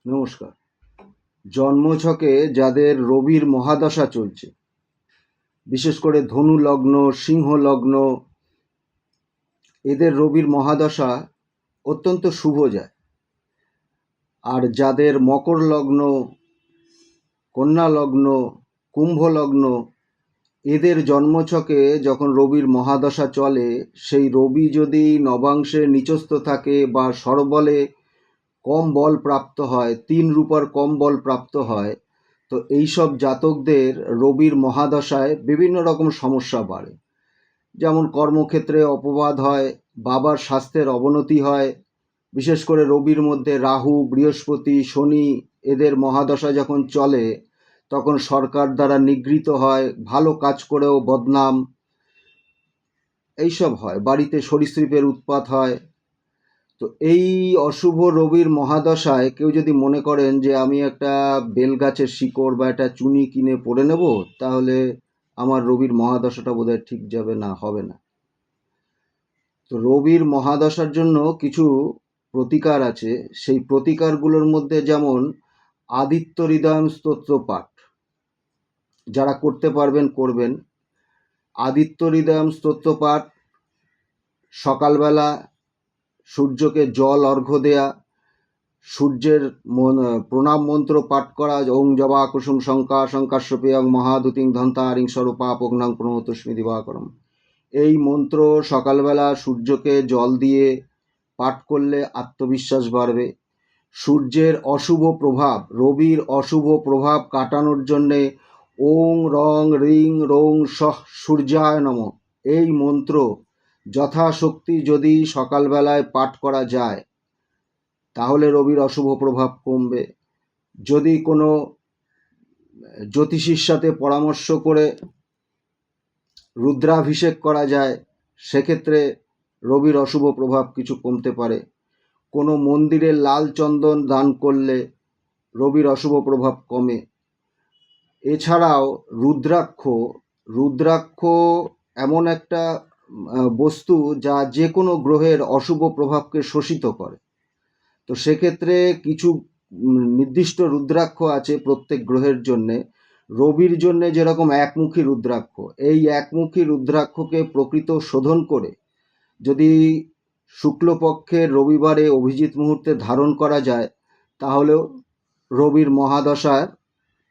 নমস্কার। জন্মছকে যাদের রবির মহাদশা চলছে, বিশেষ করে ধনু লগ্ন, সিংহ লগ্ন, এদের রবির মহাদশা অত্যন্ত শুভ যায়। আর যাদের মকর লগ্ন, কন্যা লগ্ন, কুম্ভ লগ্ন, এদের জন্মছকে যখন রবির মহাদশা চলে, সেই রবি যদি নবাংশে নিচস্থ থাকে বা স্বরবলে কম বল প্রাপ্ত হয়, 3 রূপার কম বল প্রাপ্ত হয়, তো এইসব জাতকদের রবির মহাদশায় বিভিন্ন রকম সমস্যা বাড়ে। যেমন কর্মক্ষেত্রে অপবাদ হয়, বাবার স্বাস্থ্যের অবনতি হয়। বিশেষ করে রবির মধ্যে রাহু, বৃহস্পতি, শনি এদের মহাদশা যখন চলে, তখন সরকার দ্বারা নিগৃহীত হয়, ভালো কাজ করেও বদনাম, এইসব হয়। বাড়িতে সরীসৃপের উৎপাত হয়। তো এই অশুভ রবির মহাদশায় কেউ যদি মনে করেন যে আমি একটা বেলগাছের শিকড় বা একটা চুনি কিনে পরে নেব, তাহলে আমার রবির মহাদশাটা বোধহয় ঠিক যাবে না, হবে না। তো রবির মহাদশার জন্য কিছু প্রতিকার আছে। সেই প্রতিকারগুলোর মধ্যে যেমন আদিত্য হৃদয়ম স্তোত্র পাঠ, যারা করতে পারবেন করবেন। আদিত্য হৃদয়ম স্তোত্র পাঠ, সকালবেলা সূর্যকে জল অর্ঘ্য দেয়া, সূর্যের প্রণাম মন্ত্র পাঠ করা, ওং জবা কুসুম শঙ্কা শঙ্কাশ্বপেয়ং মহাদুতিং ধন্তারিং স্বরূপাপগ্নাং প্রণতস্মি দিবাকরম। এই মন্ত্র সকালবেলা সূর্যকে জল দিয়ে পাঠ করলে আত্মবিশ্বাস বাড়বে। সূর্যের অশুভ প্রভাব, রবির অশুভ প্রভাব কাটানোর জন্যে ওং রং রিং রং সহ সূর্যায় নমঃ এই মন্ত্র যথাশক্তি যদি সকালবেলায় পাঠ করা যায়, তাহলে রবির অশুভ প্রভাব কমবে। যদি কোনো জ্যোতিষীর সাথে পরামর্শ করে রুদ্রাভিষেক করা যায়, সেক্ষেত্রে রবির অশুভ প্রভাব কিছু কমতে পারে। কোনো মন্দিরে লাল চন্দন দান করলে রবির অশুভ প্রভাব কমে। এছাড়াও রুদ্রাক্ষ এমন একটা বস্তু যা যে কোনো গ্রহের অশুভ প্রভাবকে শোষিত করে। তো সেক্ষেত্রে কিছু নির্দিষ্ট রুদ্রাক্ষ আছে প্রত্যেক গ্রহের জন্যে। রবির জন্যে যেরকম একমুখী রুদ্রাক্ষ, এই একমুখী রুদ্রাক্ষকে প্রকৃত শোধন করে যদি শুক্লপক্ষের রবিবারে অভিজিৎ মুহূর্তে ধারণ করা যায়, তাহলেও রবির মহাদশার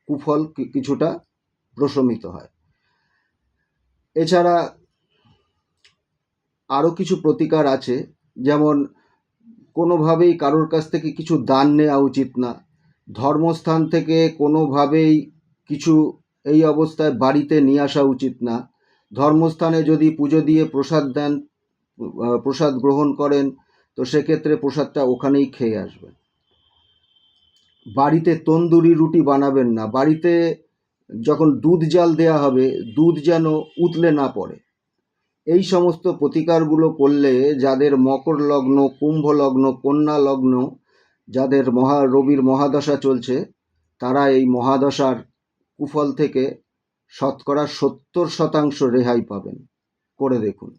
কুফল কিছুটা প্রশমিত হয়। এছাড়া আরও কিছু প্রতিকার আছে, যেমন কোনোভাবেই কারোর কাছ থেকে কিছু দান নেওয়া উচিত না। ধর্মস্থান থেকে কোনোভাবেই কিছু এই অবস্থায় বাড়িতে নিয়ে আসা উচিত না। ধর্মস্থানে যদি পুজো দিয়ে প্রসাদ দেন, প্রসাদ গ্রহণ করেন, তো সেক্ষেত্রে প্রসাদটা ওখানেই খেয়ে আসবেন। বাড়িতে তন্দুরি রুটি বানাবেন না। বাড়িতে যখন দুধ জাল দেয়া হবে, দুধ যেন উতলে না পড়ে। এই সমস্ত প্রতিকারগুলো করলে যাদের মকর লগ্ন, কুম্ভ লগ্ন, কন্যা লগ্ন, যাদের রবির মহাদশা চলছে, তারা এই মহাদশার কুফল থেকে শতকরা 70% রেহাই পাবেন। করে দেখুন।